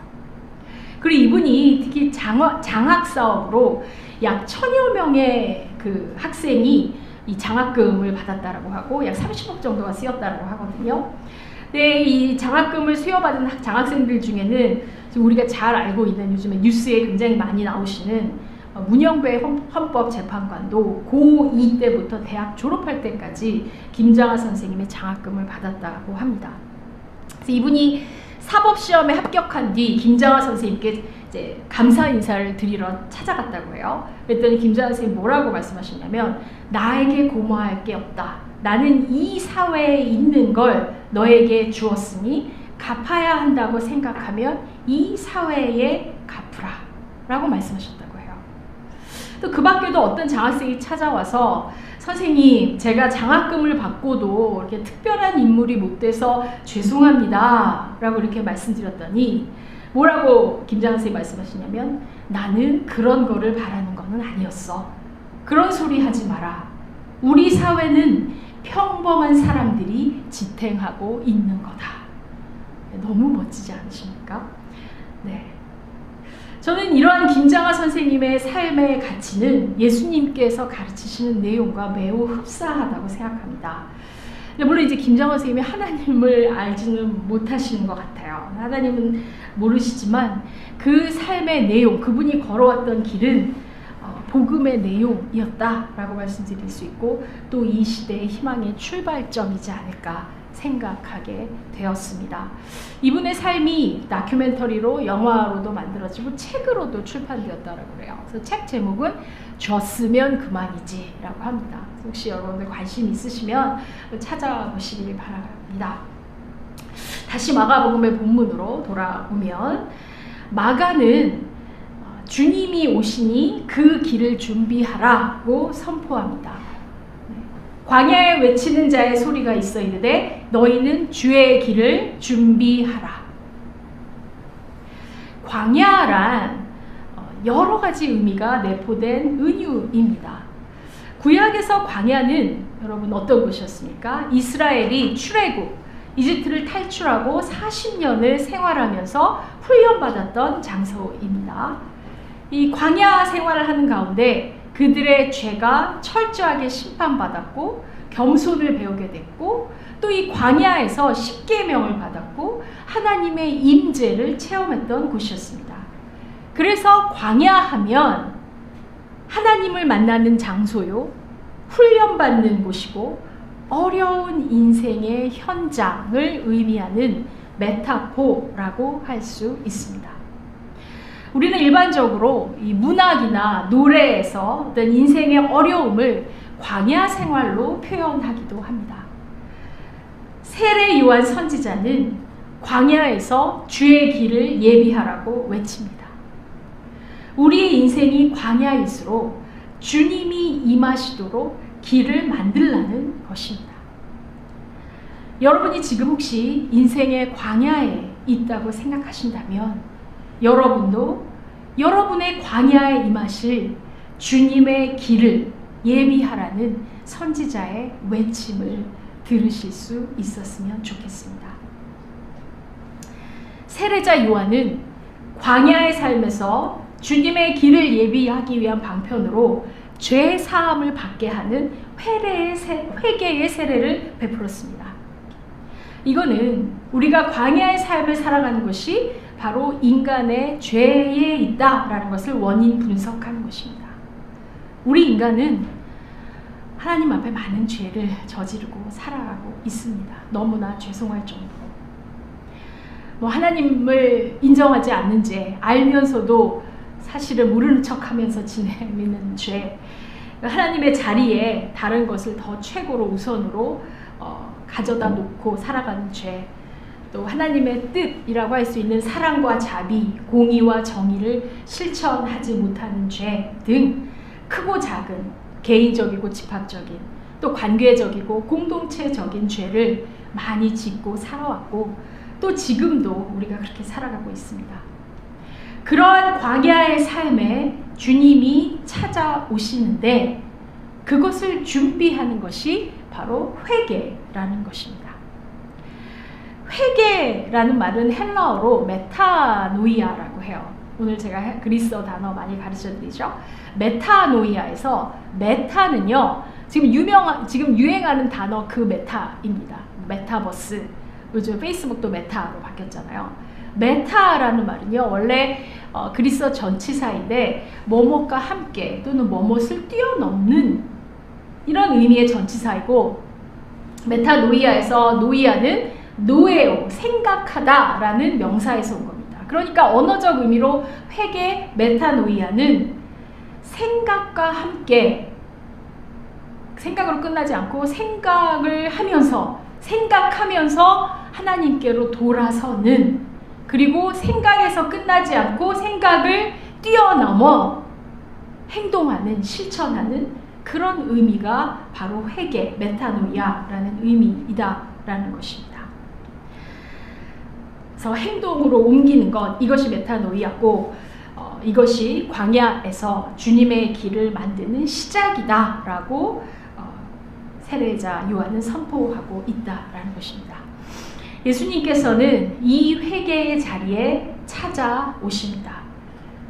그리고 이분이 특히 장학 사업으로 약 1000여 명의 그 학생이 이 장학금을 받았다라고 하고 약 30억 정도가 쓰였다라고 하거든요. 네, 이 장학금을 수여받은 장학생들 중에는 우리가 잘 알고 있는, 요즘에 뉴스에 굉장히 많이 나오시는 문영배 헌법재판관도 고2 때부터 대학 졸업할 때까지 김장하 선생님의 장학금을 받았다고 합니다. 그래서 이분이 사법시험에 합격한 뒤 김장하 선생님께 이제 감사 인사를 드리러 찾아갔다고 해요. 그랬더니 김장하 선생님이 뭐라고 말씀하셨냐면, 나에게 고마할 게 없다. 나는 이 사회에 있는 걸 너에게 주었으니 갚아야 한다고 생각하면 이 사회에 갚으라 라고 말씀하셨다고 해요. 또 그 밖에도 어떤 장학생이 찾아와서, 선생님, 제가 장학금을 받고도 이렇게 특별한 인물이 못 돼서 죄송합니다 라고 이렇게 말씀드렸더니 뭐라고 김장하 선생님이 말씀하시냐면, 나는 그런 거를 바라는 거는 아니었어. 그런 소리 하지 마라. 우리 사회는 평범한 사람들이 지탱하고 있는 거다. 너무 멋지지 않으십니까? 네. 저는 이러한 김장하 선생님의 삶의 가치는 예수님께서 가르치시는 내용과 매우 흡사하다고 생각합니다. 물론 이제 김장하 선생님이 하나님을 알지는 못하시는 것 같아요. 하나님은 모르시지만 그 삶의 내용, 그분이 걸어왔던 길은 복음의 내용이었다라고 말씀드릴 수 있고, 또 이 시대의 희망의 출발점이지 않을까 생각하게 되었습니다. 이분의 삶이 다큐멘터리로 영화로도 만들어지고 책으로도 출판되었다고 그래요. 그래서 책 제목은 줬으면 그만이지 라고 합니다. 혹시 여러분들 관심 있으시면 찾아보시길 바랍니다. 다시 마가복음의 본문으로 돌아오면 마가는 주님이 오시니 그 길을 준비하라고 선포합니다. 광야에 외치는 자의 소리가 있어 이르되 너희는 주의 길을 준비하라. 광야란 여러 가지 의미가 내포된 은유입니다. 구약에서 광야는 여러분 어떤 곳이었습니까? 이스라엘이 출애굽, 이집트를 탈출하고 40년을 생활하면서 훈련받았던 장소입니다. 이 광야 생활을 하는 가운데 그들의 죄가 철저하게 심판받았고 겸손을 배우게 됐고 또 이 광야에서 십계명을 받았고 하나님의 임재를 체험했던 곳이었습니다. 그래서 광야하면 하나님을 만나는 장소요, 훈련받는 곳이고 어려운 인생의 현장을 의미하는 메타포라고 할 수 있습니다. 우리는 일반적으로 이 문학이나 노래에서 어떤 인생의 어려움을 광야 생활로 표현하기도 합니다. 세례 요한 선지자는 광야에서 주의 길을 예비하라고 외칩니다. 우리의 인생이 광야일수록 주님이 임하시도록 길을 만들라는 것입니다. 여러분이 지금 혹시 인생의 광야에 있다고 생각하신다면 여러분도 여러분의 광야에 임하실 주님의 길을 예비하라는 선지자의 외침을 들으실 수 있었으면 좋겠습니다. 세례자 요한은 광야의 삶에서 주님의 길을 예비하기 위한 방편으로 죄 사함을 받게 하는 회개의 세례를 베풀었습니다. 이거는 우리가 광야의 삶을 살아가는 것이 바로 인간의 죄에 있다라는 것을 원인 분석하는 것입니다. 우리 인간은 하나님 앞에 많은 죄를 저지르고 살아가고 있습니다. 너무나 죄송할 정도로. 하나님을 인정하지 않는 죄, 알면서도 사실은 모르는 척하면서 지내는 죄, 하나님의 자리에 다른 것을 더 최고로 우선으로 가져다 놓고 살아가는 죄, 또 하나님의 뜻이라고 할 수 있는 사랑과 자비, 공의와 정의를 실천하지 못하는 죄 등 크고 작은 개인적이고 집합적인 또 관계적이고 공동체적인 죄를 많이 짓고 살아왔고 또 지금도 우리가 그렇게 살아가고 있습니다. 그러한 광야의 삶에 주님이 찾아오시는데 그것을 준비하는 것이 바로 회개라는 것입니다. 회개라는 말은 헬라어로 메타노이아라고 해요. 오늘 제가 그리스어 단어 많이 가르쳐드리죠. 메타노이아에서 메타는요, 지금 유행하는 단어 그 메타입니다. 메타버스. 요즘 페이스북도 메타로 바뀌었잖아요. 메타라는 말은요, 원래 그리스어 전치사인데 뭐뭐과 함께 또는 뭐뭇을 뛰어넘는 이런 의미의 전치사이고, 메타노이아에서 노이아는 노에오, 생각하다라는 명사에서 온 겁니다. 그러니까 언어적 의미로 회개 메타노이아는 생각과 함께, 생각으로 끝나지 않고 생각하면서 하나님께로 돌아서는, 그리고 생각에서 끝나지 않고 생각을 뛰어넘어 행동하는, 실천하는 그런 의미가 바로 회개 메타노이아라는 의미이다라는 것입니다. 그래서 행동으로 옮기는 것, 이것이 메타노이아고 이것이 광야에서 주님의 길을 만드는 시작이다라고 세례자 요한은 선포하고 있다라는 것입니다. 예수님께서는 이 회개의 자리에 찾아오십니다.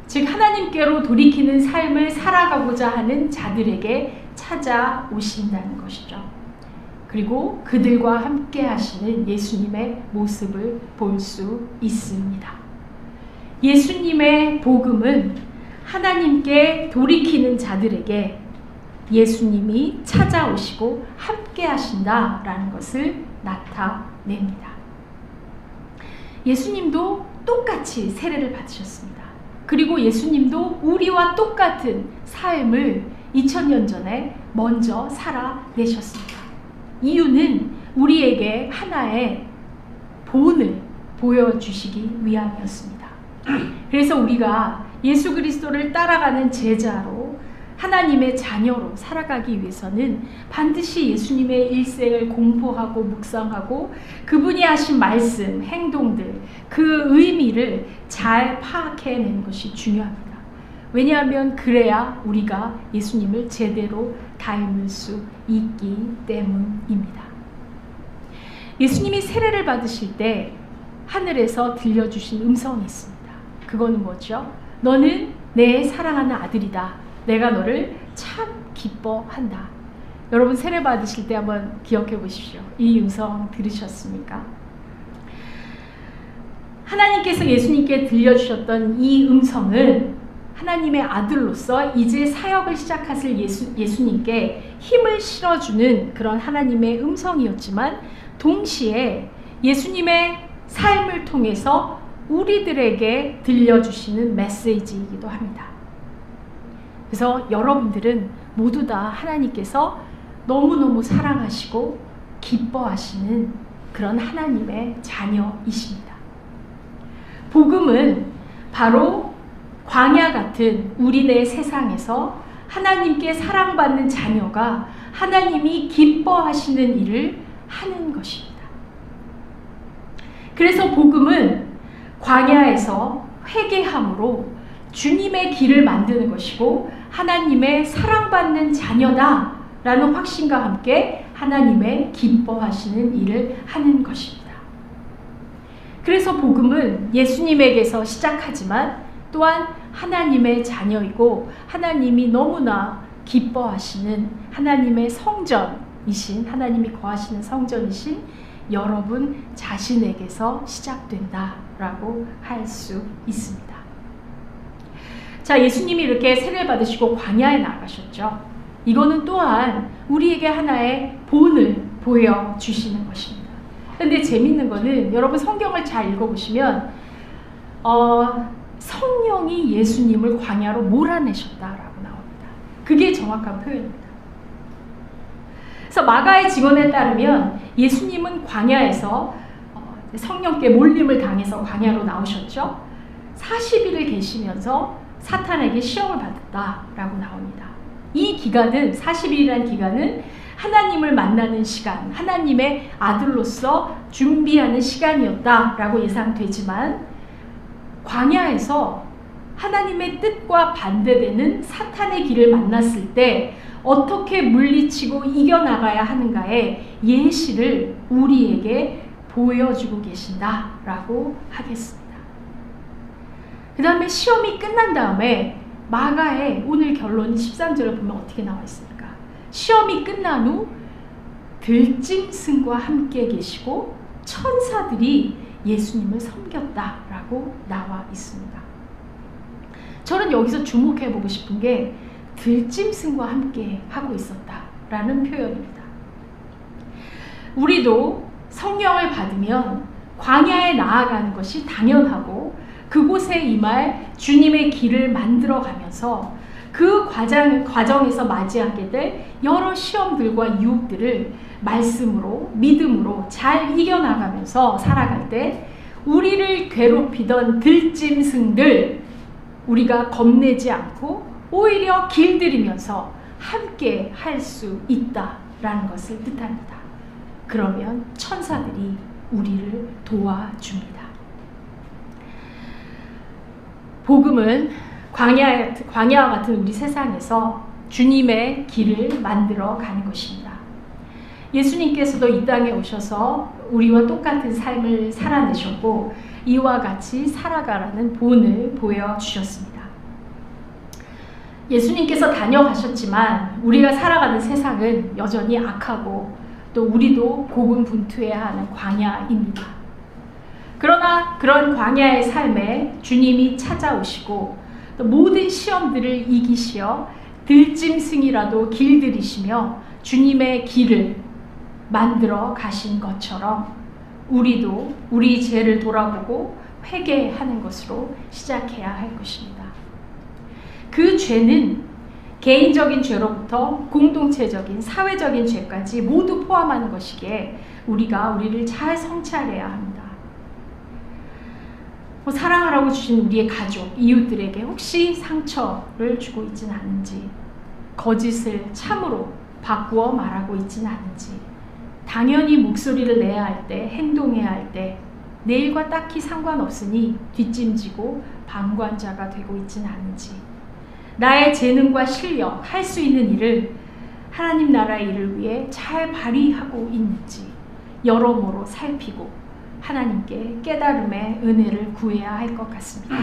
즉 하나님께로 돌이키는 삶을 살아가고자 하는 자들에게 찾아오신다는 것이죠. 그리고 그들과 함께 하시는 예수님의 모습을 볼 수 있습니다. 예수님의 복음은 하나님께 돌이키는 자들에게 예수님이 찾아오시고 함께 하신다라는 것을 나타냅니다. 예수님도 똑같이 세례를 받으셨습니다. 그리고 예수님도 우리와 똑같은 삶을 2000년 전에 먼저 살아내셨습니다. 이유는 우리에게 하나의 본을 보여주시기 위함이었습니다. 그래서 우리가 예수 그리스도를 따라가는 제자로 하나님의 자녀로 살아가기 위해서는 반드시 예수님의 일생을 공부하고 묵상하고 그분이 하신 말씀, 행동들, 그 의미를 잘 파악해내는 것이 중요합니다. 왜냐하면 그래야 우리가 예수님을 제대로 닮을 수 있기 때문입니다. 예수님이 세례를 받으실 때 하늘에서 들려주신 음성이 있습니다. 그거는 뭐죠? 너는 내 사랑하는 아들이다. 내가 너를 참 기뻐한다. 여러분 세례 받으실 때 한번 기억해 보십시오. 이 음성 들으셨습니까? 하나님께서 예수님께 들려주셨던 이 음성은 하나님의 아들로서 이제 사역을 시작하실 예수님께 힘을 실어주는 그런 하나님의 음성이었지만 동시에 예수님의 삶을 통해서 우리들에게 들려주시는 메시지이기도 합니다. 그래서 여러분들은 모두 다 하나님께서 너무너무 사랑하시고 기뻐하시는 그런 하나님의 자녀이십니다. 복음은 바로 광야 같은 우리네 세상에서 하나님께 사랑받는 자녀가 하나님이 기뻐하시는 일을 하는 것입니다. 그래서 복음은 광야에서 회개함으로 주님의 길을 만드는 것이고 하나님의 사랑받는 자녀다 라는 확신과 함께 하나님의 기뻐하시는 일을 하는 것입니다. 그래서 복음은 예수님에게서 시작하지만 또한 하나님의 자녀이고 하나님이 너무나 기뻐하시는 하나님의 성전이신 하나님이 거하시는 성전이신 여러분 자신에게서 시작된다라고 할 수 있습니다. 자, 예수님이 이렇게 세례를 받으시고 광야에 나가셨죠. 이거는 또한 우리에게 하나의 본을 보여주시는 것입니다. 근데 재밌는 거는 여러분 성경을 잘 읽어보시면 성령이 예수님을 광야로 몰아내셨다라고 나옵니다. 그게 정확한 표현입니다. 그래서 마가의 증언에 따르면 예수님은 광야에서 성령께 몰림을 당해서 광야로 나오셨죠. 40일을 계시면서 사탄에게 시험을 받았다라고 나옵니다. 이 기간은 40일이라는 기간은 하나님을 만나는 시간, 하나님의 아들로서 준비하는 시간이었다라고 예상되지만 광야에서 하나님의 뜻과 반대되는 사탄의 길을 만났을 때 어떻게 물리치고 이겨나가야 하는가의 예시를 우리에게 보여주고 계신다라고 하겠습니다. 그 다음에 시험이 끝난 다음에 마가의 오늘 결론이 13절을 보면 어떻게 나와 있습니까? 시험이 끝난 후 들짐승과 함께 계시고 천사들이 예수님을 섬겼다라고 나와 있습니다. 저는 여기서 주목해보고 싶은 게 들짐승과 함께 하고 있었다라는 표현입니다. 우리도 성령을 받으면 광야에 나아가는 것이 당연하고 그곳에 임할 주님의 길을 만들어가면서 그 과정에서 맞이하게 될 여러 시험들과 유혹들을 말씀으로 믿음으로 잘 이겨나가면서 살아갈 때 우리를 괴롭히던 들짐승들 우리가 겁내지 않고 오히려 길들이면서 함께 할 수 있다라는 것을 뜻합니다. 그러면 천사들이 우리를 도와줍니다. 복음은 광야와 같은 우리 세상에서 주님의 길을 만들어 가는 것입니다. 예수님께서도 이 땅에 오셔서 우리와 똑같은 삶을 살아내셨고 이와 같이 살아가라는 본을 보여주셨습니다. 예수님께서 다녀가셨지만 우리가 살아가는 세상은 여전히 악하고 또 우리도 고군분투해야 하는 광야입니다. 그러나 그런 광야의 삶에 주님이 찾아오시고 또 모든 시험들을 이기시어 들짐승이라도 길들이시며 주님의 길을 만들어 가신 것처럼 우리도 우리 죄를 돌아보고 회개하는 것으로 시작해야 할 것입니다. 그 죄는 개인적인 죄로부터 공동체적인 사회적인 죄까지 모두 포함하는 것이기에 우리가 우리를 잘 성찰해야 합니다. 사랑하라고 주신 우리의 가족, 이웃들에게 혹시 상처를 주고 있지는 않은지, 거짓을 참으로 바꾸어 말하고 있지는 않은지, 당연히 목소리를 내야 할 때, 행동해야 할 때 내 일과 딱히 상관없으니 뒷짐지고 방관자가 되고 있지는 않은지, 나의 재능과 실력, 할 수 있는 일을 하나님 나라의 일을 위해 잘 발휘하고 있는지 여러모로 살피고 하나님께 깨달음의 은혜를 구해야 할 것 같습니다.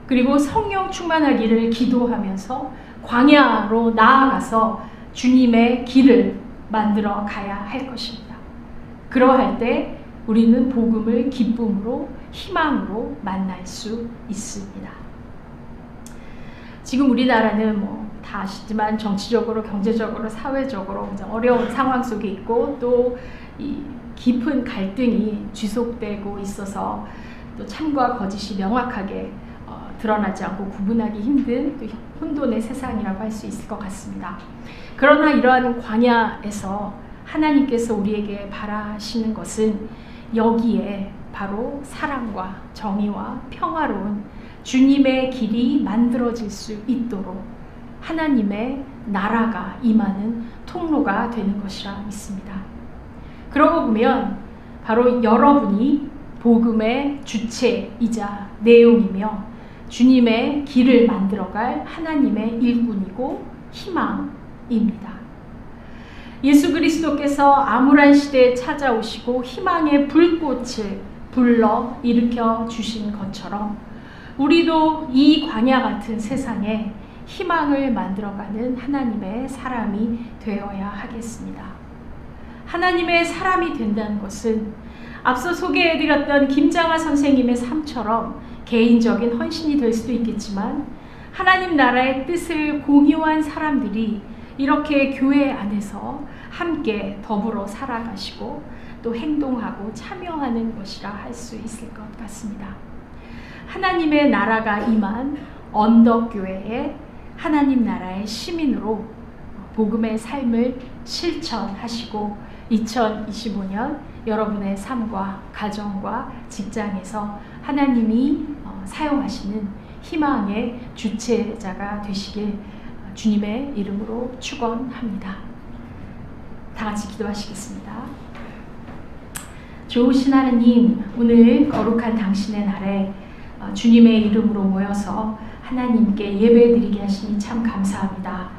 그리고 성령 충만하기를 기도하면서 광야로 나아가서 주님의 길을 만들어 가야 할 것입니다. 그러할 때 우리는 복음을 기쁨으로, 희망으로 만날 수 있습니다. 지금 우리나라는 다 아시지만 정치적으로, 경제적으로, 사회적으로 어려운 상황 속에 있고 또 이 깊은 갈등이 지속되고 있어서 또 참과 거짓이 명확하게 드러나지 않고 구분하기 힘든 또 혼돈의 세상이라고 할 수 있을 것 같습니다. 그러나 이러한 광야에서 하나님께서 우리에게 바라시는 것은 여기에 바로 사랑과 정의와 평화로운 주님의 길이 만들어질 수 있도록 하나님의 나라가 임하는 통로가 되는 것이라 믿습니다. 그러고 보면 바로 여러분이 복음의 주체이자 내용이며 주님의 길을 만들어갈 하나님의 일꾼이고 희망입니다. 예수 그리스도께서 암울한 시대에 찾아오시고 희망의 불꽃을 불러 일으켜 주신 것처럼 우리도 이 광야 같은 세상에 희망을 만들어가는 하나님의 사람이 되어야 하겠습니다. 하나님의 사람이 된다는 것은 앞서 소개해드렸던 김장하 선생님의 삶처럼 개인적인 헌신이 될 수도 있겠지만 하나님 나라의 뜻을 공유한 사람들이 이렇게 교회 안에서 함께 더불어 살아가시고 또 행동하고 참여하는 것이라 할 수 있을 것 같습니다. 하나님의 나라가 임한 언덕교회에 하나님 나라의 시민으로 복음의 삶을 실천하시고 2025년 여러분의 삶과 가정과 직장에서 하나님이 사용하시는 희망의 주체자가 되시길 주님의 이름으로 축원합니다. 다 같이 기도하시겠습니다. 좋으신 하나님, 오늘 거룩한 당신의 날에 주님의 이름으로 모여서 하나님께 예배드리게 하시니 참 감사합니다.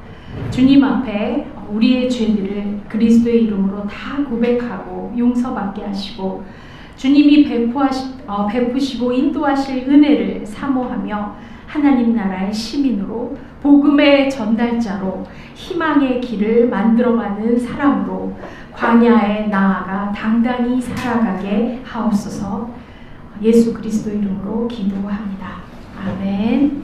주님 앞에 우리의 죄들을 그리스도의 이름으로 다 고백하고 용서받게 하시고 주님이 베푸시고 인도하실 은혜를 사모하며 하나님 나라의 시민으로 복음의 전달자로 희망의 길을 만들어가는 사람으로 광야에 나아가 당당히 살아가게 하옵소서. 예수 그리스도 이름으로 기도합니다. 아멘.